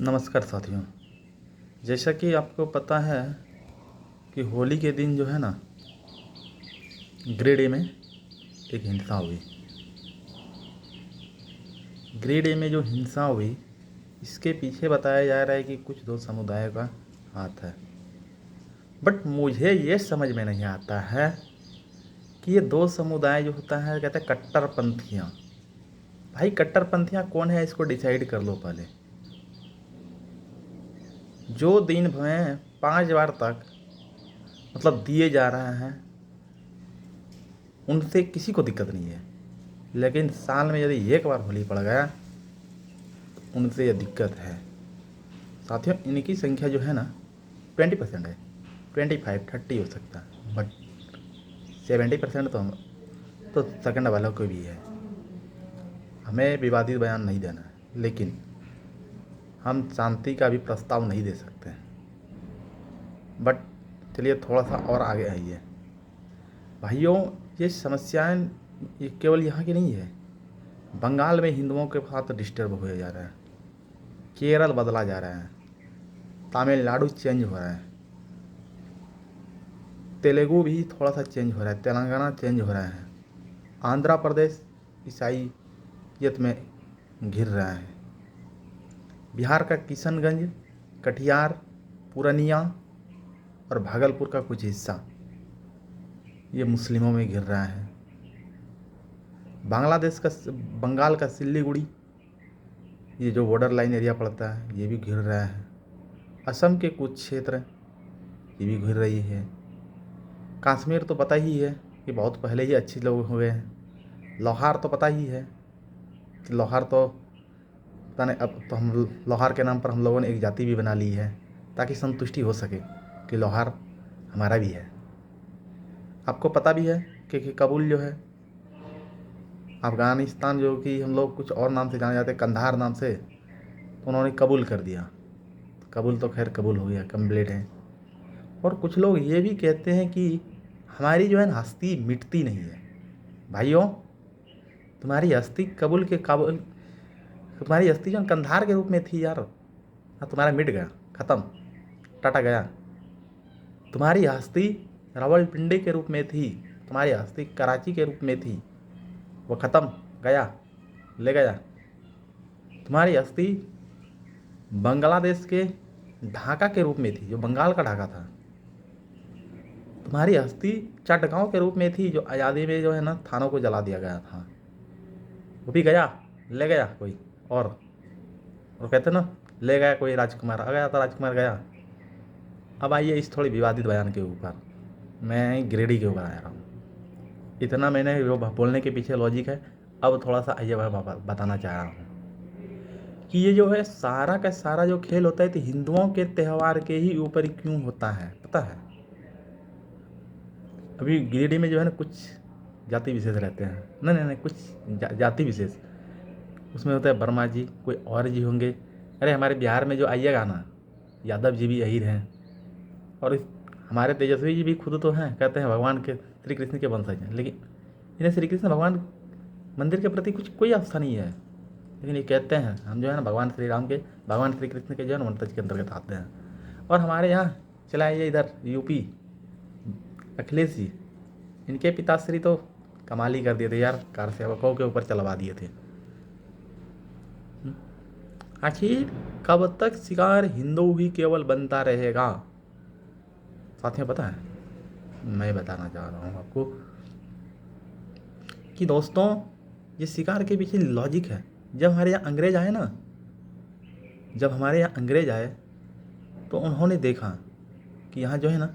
नमस्कार साथियों। जैसा कि आपको पता है कि होली के दिन जो है ना, ग्रेड ए में एक हिंसा हुई। ग्रेड ए में जो हिंसा हुई, इसके पीछे बताया जा रहा है कि कुछ दो समुदायों का हाथ है। बट मुझे ये समझ में नहीं आता है कि ये दो समुदाय जो होता है, कहते हैं कट्टरपंथियाँ। भाई कट्टरपंथियाँ कौन है, इसको डिसाइड कर लो पहले। जो दिन में 5 बार तक मतलब दिए जा रहे हैं, उनसे किसी को दिक्कत नहीं है। लेकिन साल में यदि एक बार होली पड़ गया तो उनसे यह दिक्कत है। साथियों, इनकी संख्या जो है ना 20% है, 25-30 हो सकता है, बट 70% तो सेकंड वालों को भी है। हमें विवादित बयान नहीं देना है, लेकिन हम शांति का भी प्रस्ताव नहीं दे सकते। बट चलिए थोड़ा सा और आगे आइए भाइयों। ये समस्याएं ये केवल यहाँ की नहीं है। बंगाल में हिंदुओं के साथ डिस्टर्ब हो जा रहा है, केरल बदला जा रहा है, तमिलनाडु चेंज हो रहा है, तेलुगु भी थोड़ा सा चेंज हो रहा है, तेलंगाना चेंज हो रहा है, आंध्र प्रदेश ईसाईयत में घिर रहा है, बिहार का किशनगंज, कटिहार, पूर्णिया और भागलपुर का कुछ हिस्सा ये मुस्लिमों में घिर रहा है। बंगाल का सिल्लीगुड़ी, ये जो बॉर्डर लाइन एरिया पड़ता है, ये भी घिर रहा है। असम के कुछ क्षेत्र ये भी घिर रही है। कश्मीर तो पता ही है कि बहुत पहले ही अच्छे लोग हुए हैं। लोहार तो पता ही है कि लोहार तो पता नहीं, अब तो हम लोहार के नाम पर हम लोगों ने एक जाति भी बना ली है ताकि संतुष्टि हो सके कि लोहार हमारा भी है। आपको पता भी है कि कबूल जो है अफ़गानिस्तान, जो कि हम लोग कुछ और नाम से जाने जाते हैं, कंधार नाम से, तो उन्होंने कबूल कर दिया। कबूल तो खैर कबूल हो गया, कम्प्लीट है। और कुछ लोग ये भी कहते हैं कि हमारी जो है ना हस्ती मिटती नहीं है। भाइयों, तुम्हारी हस्ती कबूल के काबुल तुम्हारी हस्ती जो कंधार के रूप में थी यार, तुम्हारा मिट गया, ख़त्म, टाटा गया। तुम्हारी हस्ती रावलपिंडी के रूप में थी, तुम्हारी हस्ती कराची के रूप में थी, वो ख़त्म, गया, ले गया। तुम्हारी हस्ती बांग्लादेश के ढाका के रूप में थी, जो बंगाल का ढाका था। तुम्हारी हस्ती चटगांव के रूप में थी, जो आज़ादी में जो है ना थानों को जला दिया गया था, वो भी गया, ले गया कोई और कहते ना, ले गया कोई राजकुमार, आ गया था राजकुमार, गया। अब आइए इस थोड़ी विवादित बयान के ऊपर, मैं ग्रेडी के ऊपर आ रहा हूँ। इतना मैंने जो बोलने के पीछे लॉजिक है, अब थोड़ा सा आइए वह बताना चाह रहा हूँ कि ये जो है सारा का सारा जो खेल होता है, तो हिंदुओं के त्यौहार के ही ऊपर क्यों होता है पता है। अभी गिरिडीह में जो है ना कुछ जाति विशेष रहते हैं, नहीं कुछ जाति विशेष, उसमें होता है वर्मा जी, कोई और जी होंगे। अरे हमारे बिहार में जो आइएगा ना, यादव जी भी अहीर हैं, और हमारे तेजस्वी जी भी खुद तो हैं, कहते हैं भगवान के श्री कृष्ण के वंशज हैं, लेकिन इन्हें श्री कृष्ण भगवान मंदिर के प्रति कुछ कोई आस्था नहीं है। लेकिन ये कहते हैं हम जो है ना भगवान श्री राम के, भगवान श्री कृष्ण के जो है ना वंशज के अंतर्गत आते हैं। और हमारे यहाँ चला आइए इधर यूपी, अखिलेश जी, इनके पिताश्री तो कमाल ही कर दिए थे यार, कार सेवकों के ऊपर चलवा दिए थे। आखिर कब तक शिकार हिंदू ही केवल बनता रहेगा। साथियों पता है, मैं बताना चाह रहा हूँ आपको कि दोस्तों, ये शिकार के पीछे लॉजिक है। जब हमारे यहाँ अंग्रेज आए ना, जब हमारे यहाँ अंग्रेज आए तो उन्होंने देखा कि यहाँ जो है ना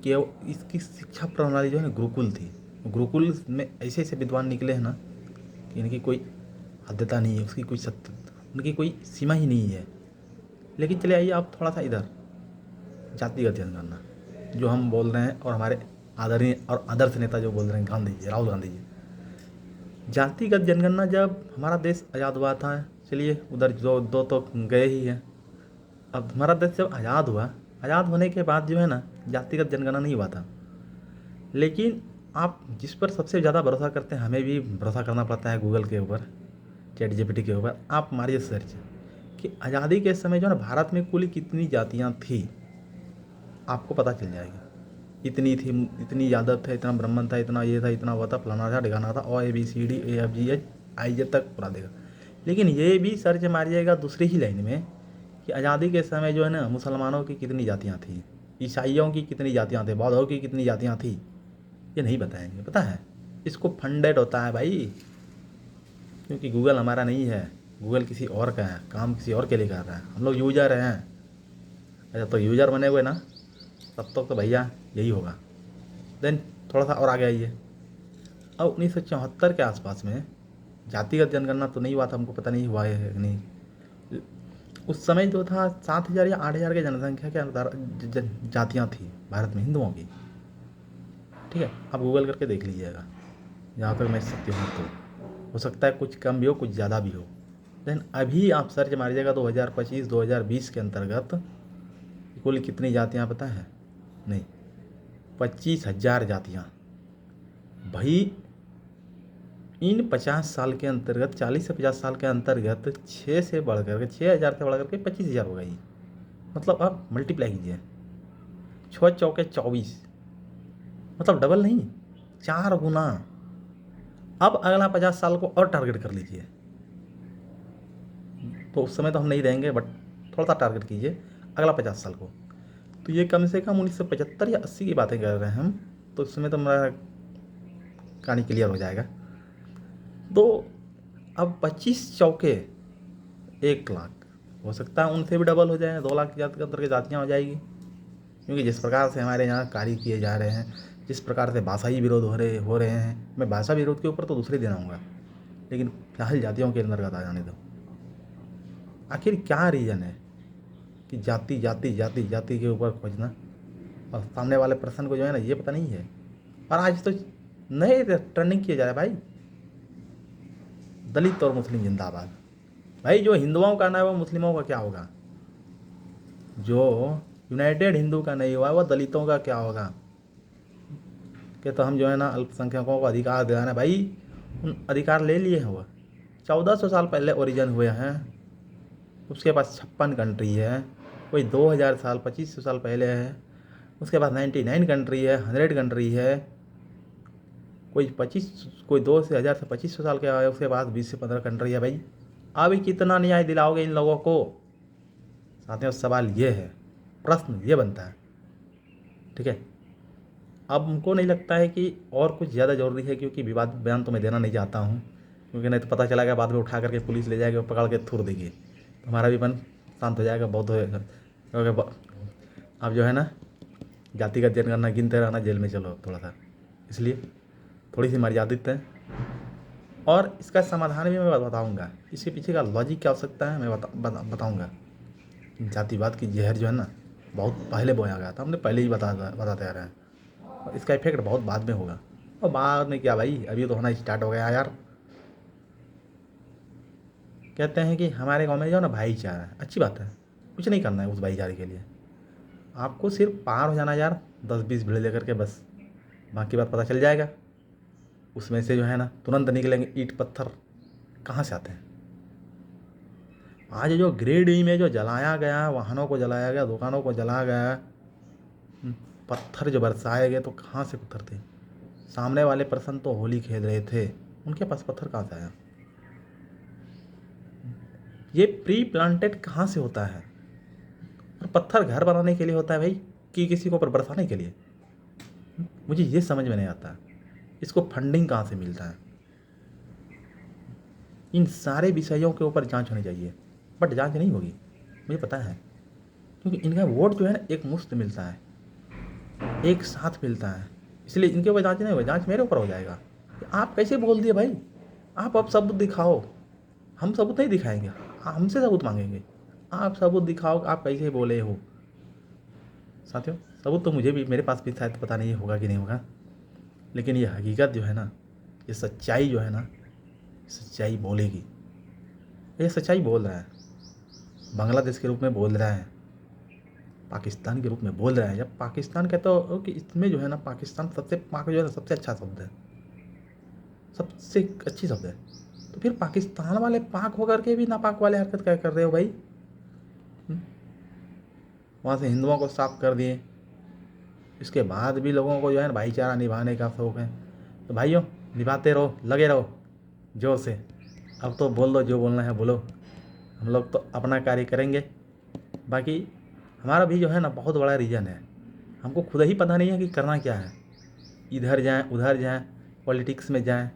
कि इसकी शिक्षा प्रणाली जो है ना गुरुकुल थी। गुरुकुल में ऐसे ऐसे विद्वान निकले हैं ना कि इनकी कोई हद्दता नहीं है, उसकी कोई सत्य, उनकी कोई सीमा ही नहीं है। लेकिन चले आइए आप थोड़ा सा इधर जातिगत जनगणना जो हम बोल रहे हैं, और हमारे आदरणीय और आदर्श नेता जो बोल रहे हैं गांधी जी, राहुल गांधी जी, जातिगत जनगणना जब हमारा देश आज़ाद हुआ था, चलिए उधर जो दो तो गए ही हैं। अब हमारा देश जब आज़ाद हुआ, आज़ाद होने के बाद जो है ना जातिगत जनगणना नहीं हुआ था। लेकिन आप जिस पर सबसे ज़्यादा भरोसा करते हैं, हमें भी भरोसा करना पड़ता है गूगल के ऊपर, चैट जीपीटी के ऊपर, आप मारिए सर्च कि आज़ादी के समय जो है ना भारत में कुल कितनी जातियाँ थी, आपको पता चल जाएगा। इतनी थी, इतनी यादव थे, इतना ब्राह्मण था, इतना ये था, इतना वो था, फलाना था, ढिकाना था, और ABCD EFGH तक पूरा देगा। लेकिन ये भी सर्च मारिएगा दूसरी ही लाइन में कि आज़ादी के समय जो है ना मुसलमानों की कितनी जातियाँ थी, ईसाइयों की कितनी जातियाँ थे, बौद्धों की कितनी जातियाँ थी, ये नहीं बताएंगे। पता है, इसको फंडेड होता है भाई, क्योंकि गूगल हमारा नहीं है, गूगल किसी और का है, काम किसी और के लिए कर रहा है, हम लोग यूजर हैं। अच्छा, तो यूजर बने हुए ना, तब तक तो भैया यही होगा। देन थोड़ा सा और आगे आइए। अब 1974 के आसपास में जातिगत जनगणना तो नहीं हुआ था, हमको पता नहीं हुआ है कि नहीं। उस समय जो था 7,000 या 8,000 की जनसंख्या के अनुसार जातियाँ थी भारत में हिंदुओं की। ठीक है, आप गूगल करके देख लीजिएगा, जहाँ तक मैं सत्य हूँ तो हो सकता है कुछ कम भी हो, कुछ ज़्यादा भी हो। लेकिन अभी आप सर्च मारिएगा 2025-2020 के अंतर्गत कुल कितनी जातियाँ पता है? नहीं, 25,000 जातियाँ। भाई इन 50 साल के अंतर्गत, 40 से 50 साल के अंतर्गत 6 से बढ़ करके 6,000 से बढ़ करके 25,000 हो गई। मतलब आप मल्टीप्लाई कीजिए, 6 चौके 24, मतलब डबल नहीं, 4 गुना। अब अगला 50 साल को और टारगेट कर लीजिए, तो उस समय तो हम नहीं रहेंगे, बट थोड़ा सा टारगेट कीजिए अगला 50 साल को, तो ये कम से कम 1975 या 80 की बातें कर रहे हैं हम, तो उस समय तो हमारा कहानी क्लियर हो जाएगा। तो अब 25 चौके 1 लाख, हो सकता है उनसे भी डबल हो जाए, 2 लाख के अंदर की जातियाँ हो जाएगी। क्योंकि जिस प्रकार से हमारे यहाँ कार्य किए जा रहे हैं, जिस प्रकार से भाषाई विरोध हो रहे हैं, मैं भाषा विरोध के ऊपर तो दूसरे दिन आऊँगा, लेकिन फिलहाल जातियों के अंतर्गत आ जाने दो। आखिर क्या रीज़न है कि जाति जाति जाति जाति के ऊपर खोजना, और सामने वाले पर्सन को जो है ना ये पता नहीं है। और आज तो नए ट्रेंडिंग किए जा रहे हैं भाई, दलित और मुस्लिम जिंदाबाद। भाई जो हिंदुओं का ना है वो मुस्लिमों का क्या होगा, जो यूनाइटेड हिंदू का नहीं हुआ वो दलितों का क्या होगा। कि तो हम जो है ना अल्पसंख्यकों को अधिकार दिलाना, भाई उन अधिकार ले लिए हैं वो 1400 साल पहले ओरिजिन हुए हैं, उसके पास 56 कंट्री है, कोई 2000 साल 2500 साल पहले है, उसके पास 99 कंट्री है, 100 कंट्री है, कोई 2,000 से 2,500 साल के है, उसके बाद 20 से 15 कंट्री है। भाई अभी कितना न्याय दिलाओगे इन लोगों को? साथियों सवाल ये है, प्रश्न ये बनता है। ठीक है, अब हमको नहीं लगता है कि और कुछ ज़्यादा ज़रूरी है, क्योंकि विवाद बयान तो मैं देना नहीं चाहता हूँ, क्योंकि नहीं तो पता चला गया बाद में उठा करके पुलिस ले जाएगी और पकड़ के थूर देगी, तो हमारा भी मन शांत हो जाएगा, बहुत होएगा। क्योंकि अब जो है ना जातिगत जनगणना गिनते रहना, जेल में चलो थोड़ा सा, इसलिए थोड़ी सी मर्यादित है। और इसका समाधान भी मैं बताऊँगा, इसके पीछे का लॉजिक क्या हो सकता है मैं बताऊँगा। जातिवाद की जहर जो है ना बहुत पहले बोया गया था, हमने पहले ही बताते आ रहे हैं, और इसका इफेक्ट बहुत बाद में होगा। और बाद में क्या भाई, अभी तो होना स्टार्ट हो गया यार। कहते हैं कि हमारे गांव में जो है ना भाईचारा है, अच्छी बात है, कुछ नहीं करना है उस भाईचारे के लिए, आपको सिर्फ पार हो जाना है यार 10-20 भीड़ लेकर के, बस बाकी बात पता चल जाएगा। उसमें से जो है ना तुरंत निकलेंगे ईंट पत्थर, कहाँ से आते हैं। आज जो ग्रेड ई में जो जलाया गया, वाहनों को जलाया गया, दुकानों को जलाया गया, पत्थर जो बरसाए गए, तो कहाँ से पत्थर थे? सामने वाले पर्सन तो होली खेल रहे थे, उनके पास पत्थर कहाँ से आया? ये प्री प्लांटेड कहाँ से होता है? और पत्थर घर बनाने के लिए होता है भाई, कि किसी को ऊपर बरसाने के लिए? मुझे ये समझ में नहीं आता, इसको फंडिंग कहाँ से मिलता है? इन सारे विषयों के ऊपर जांच होनी चाहिए, बट जांच नहीं होगी, मुझे पता है, क्योंकि इनका वोट जो है ना एक मुश्त मिलता है, एक साथ मिलता है, इसलिए इनके ऊपर जांच नहीं होगी, जांच मेरे ऊपर हो जाएगा। आप कैसे बोल दिए भाई? आप अब सबूत दिखाओ, हम सबूत नहीं दिखाएंगे, हमसे सबूत मांगेंगे। आप सबूत दिखाओ, आप कैसे बोले हो? साथियों सबूत तो मुझे भी, मेरे पास भी शायद पता नहीं होगा कि नहीं होगा, लेकिन ये हकीकत जो है ना, ये सच्चाई जो है ना, सच्चाई बोलेगी। ये सच्चाई बोल रहा है, बांग्लादेश के रूप में बोल रहा है, पाकिस्तान के रूप में बोल रहा है। जब पाकिस्तान कहता हो कि इसमें जो है ना पाकिस्तान सबसे, पाक जो है ना सबसे अच्छा शब्द है, सबसे अच्छी शब्द है, तो फिर पाकिस्तान वाले पाक होकर के भी नापाक वाले हरकत क्या कर रहे हो भाई? वहाँ से हिंदुओं को साफ कर दिए। इसके बाद भी लोगों को जो है ना भाईचारा निभाने का शौक़ है, तो भाइयों निभाते रहो, लगे रहो जोर से। अब तो बोल दो, जो बोलना है बोलो, हम लोग तो अपना कार्य करेंगे। बाकी हमारा भी जो है ना बहुत बड़ा रीज़न है, हमको खुद ही पता नहीं है कि करना क्या है। इधर जाएं उधर जाएं, पॉलिटिक्स में जाएं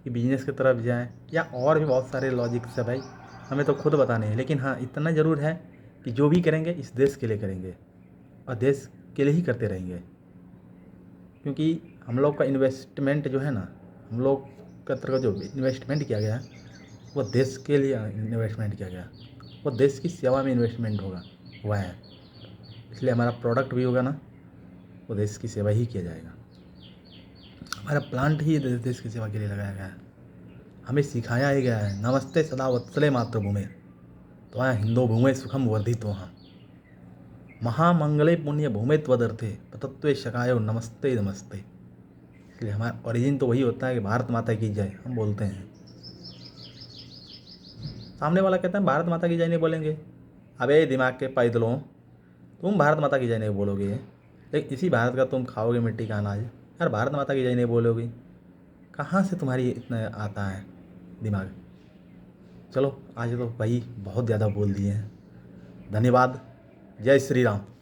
कि बिजनेस की तरफ जाएं, या और भी बहुत सारे लॉजिक्स है भाई, हमें तो खुद पता नहीं है। लेकिन हाँ इतना ज़रूर है कि जो भी करेंगे इस देश के लिए करेंगे और देश के लिए ही करते रहेंगे। क्योंकि हम लोग का इन्वेस्टमेंट जो है ना, हम लोग का तरफ जो इन्वेस्टमेंट किया गया है वो देश के लिए इन्वेस्टमेंट किया गया, वो देश की सेवा में इन्वेस्टमेंट हुआ है। इसलिए हमारा प्रोडक्ट भी होगा ना, वो देश की सेवा ही किया जाएगा। हमारा प्लांट ही देश की सेवा के लिए लगाया गया है। हमें सिखाया ही गया है, नमस्ते सदा वत्सले मातृभूमि त्वया हिंदो भूमे सुखम वर्धितोऽहम् महामंगले पुण्य भूमे त्वदर्थे पतत्वे शकायो नमस्ते नमस्ते। इसलिए हमारा ओरिजिन तो वही होता है कि भारत माता की जय हम बोलते हैं। सामने वाला कहता है भारत माता की जय नहीं बोलेंगे, अबे दिमाग के पैदलों, तुम भारत माता की जय नहीं बोलोगे, लेकिन इसी भारत का तुम खाओगे मिट्टी का अनाज, यार भारत माता की जय नहीं बोलोगे, कहाँ से तुम्हारी इतना आता है दिमाग। चलो आज तो भाई बहुत ज़्यादा बोल दिए हैं। धन्यवाद। जय श्री राम।